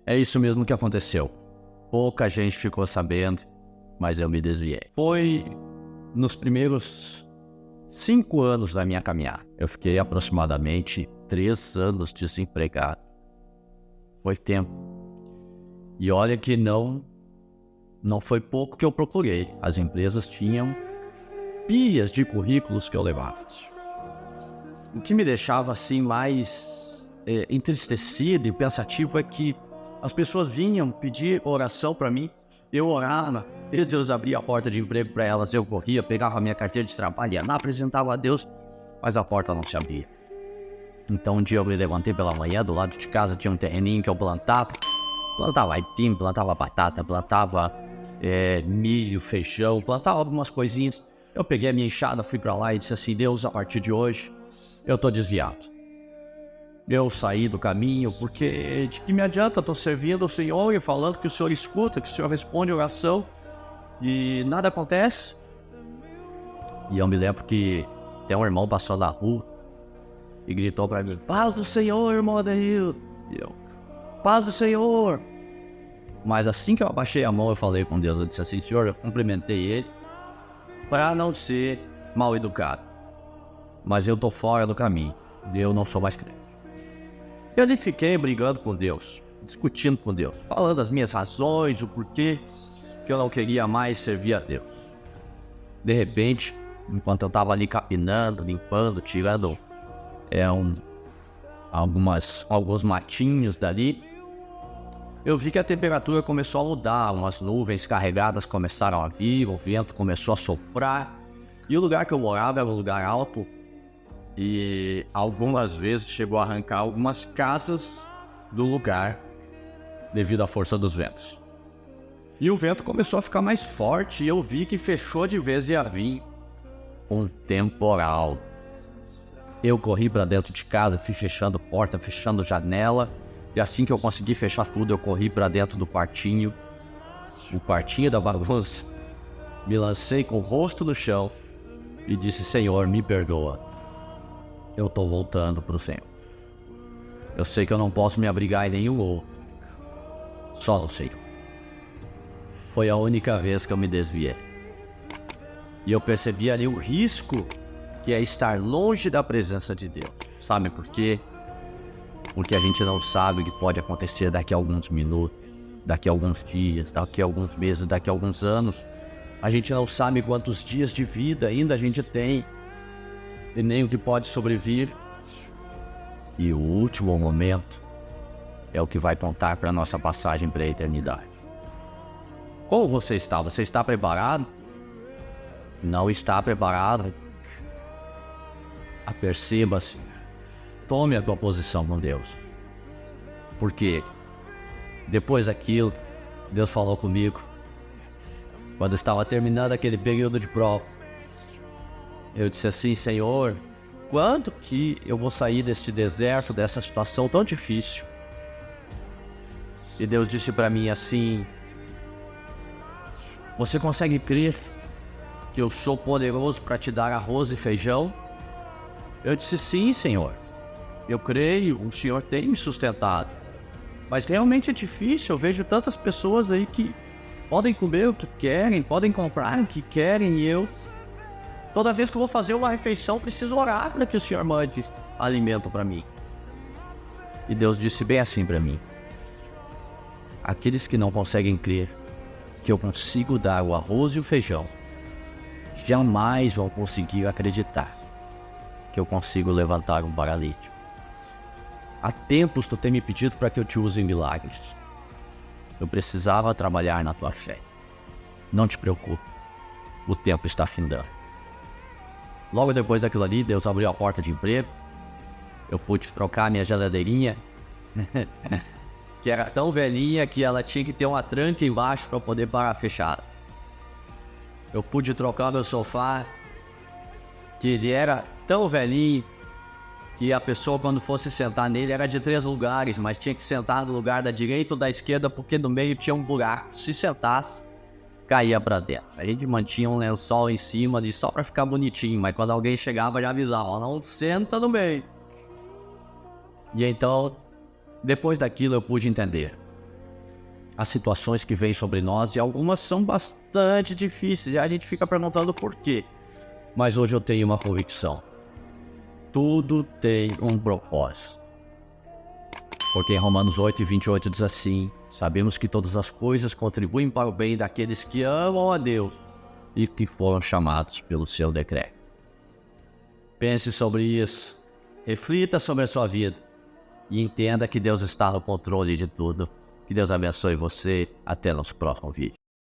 É isso mesmo que aconteceu. Pouca gente ficou sabendo, mas eu me desviei. Foi nos primeiros 5 anos da minha caminhada. Eu fiquei aproximadamente 3 anos desempregado. Foi tempo. E olha que não foi pouco que eu procurei. As empresas tinham pilhas de currículos que eu levava. O que me deixava assim mais entristecido e pensativo é que as pessoas vinham pedir oração para mim, eu orava, e Deus abria a porta de emprego para elas, eu corria, pegava a minha carteira de trabalho, ia lá, apresentava a Deus, mas a porta não se abria. Então um dia eu me levantei pela manhã, do lado de casa tinha um terreninho que eu plantava aipim, plantava batata, plantava milho, feijão, plantava algumas coisinhas. Eu peguei a minha enxada, fui para lá e disse assim: Deus, a partir de hoje eu tô desviado. Eu saí do caminho porque de que me adianta? Estou servindo ao Senhor e falando que o Senhor escuta, que o Senhor responde a oração e nada acontece. E eu me lembro que até um irmão passou na rua e gritou para mim: paz do Senhor, irmão Adair. E eu: paz do Senhor. Mas assim que eu abaixei a mão, eu falei com Deus, eu disse assim: Senhor, eu cumprimentei ele para não ser mal educado, mas eu tô fora do caminho, eu não sou mais crente. Eu ali fiquei brigando com Deus, discutindo com Deus, falando as minhas razões, o porquê que eu não queria mais servir a Deus. De repente, enquanto eu estava ali capinando, limpando, tirando alguns matinhos dali, eu vi que a temperatura começou a mudar, umas nuvens carregadas começaram a vir, o vento começou a soprar, e o lugar que eu morava era um lugar alto, e algumas vezes chegou a arrancar algumas casas do lugar devido à força dos ventos. E o vento começou a ficar mais forte e eu vi que fechou de vez e ia vir um temporal. Eu corri para dentro de casa, fui fechando porta, fechando janela, e assim que eu consegui fechar tudo, eu corri para dentro do quartinho, o quartinho da bagunça, me lancei com o rosto no chão e disse: Senhor, me perdoa. Eu tô voltando pro Senhor. Eu sei que eu não posso me abrigar em nenhum outro, só no Senhor. Foi a única vez que eu me desviei. E eu percebi ali o risco que é estar longe da presença de Deus. Sabe por quê? Porque a gente não sabe o que pode acontecer daqui a alguns minutos, daqui a alguns dias, daqui a alguns meses, daqui a alguns anos. A gente não sabe quantos dias de vida ainda a gente tem e nem o que pode sobrevir. E o último momento é o que vai contar para a nossa passagem para a eternidade. Como você está? Você está preparado? Não está preparado? Aperceba-se. Tome a tua posição com Deus. Porque depois daquilo, Deus falou comigo. Quando estava terminando aquele período de prova, eu disse assim: Senhor, quando que eu vou sair deste deserto, dessa situação tão difícil? E Deus disse para mim assim: você consegue crer que eu sou poderoso para te dar arroz e feijão? Eu disse: sim, Senhor. Eu creio, o Senhor tem me sustentado. Mas realmente é difícil, eu vejo tantas pessoas aí que podem comer o que querem, podem comprar o que querem, e eu, toda vez que eu vou fazer uma refeição, preciso orar para que o Senhor mande alimento para mim. E Deus disse bem assim para mim: aqueles que não conseguem crer que eu consigo dar o arroz e o feijão, jamais vão conseguir acreditar que eu consigo levantar um paralítico. Há tempos tu tem me pedido para que eu te use em milagres. Eu precisava trabalhar na tua fé. Não te preocupe, o tempo está findando. Logo depois daquilo ali, Deus abriu a porta de emprego. Eu pude trocar minha geladeirinha, que era tão velhinha que ela tinha que ter uma tranca embaixo para poder parar fechada. Eu pude trocar meu sofá, que ele era tão velhinho que a pessoa, quando fosse sentar nele, era de 3 lugares, mas tinha que sentar no lugar da direita ou da esquerda, porque no meio tinha um buraco. Se sentasse, caía pra dentro. A gente mantinha um lençol em cima ali só pra ficar bonitinho, mas quando alguém chegava já avisava: não senta no meio. E então, depois daquilo eu pude entender as situações que vêm sobre nós, e algumas são bastante difíceis, e a gente fica perguntando por quê. Mas hoje eu tenho uma convicção: tudo tem um propósito. Porque em Romanos 8:28 diz assim: sabemos que todas as coisas contribuem para o bem daqueles que amam a Deus e que foram chamados pelo seu decreto. Pense sobre isso, reflita sobre a sua vida e entenda que Deus está no controle de tudo. Que Deus abençoe você. Até nosso próximo vídeo.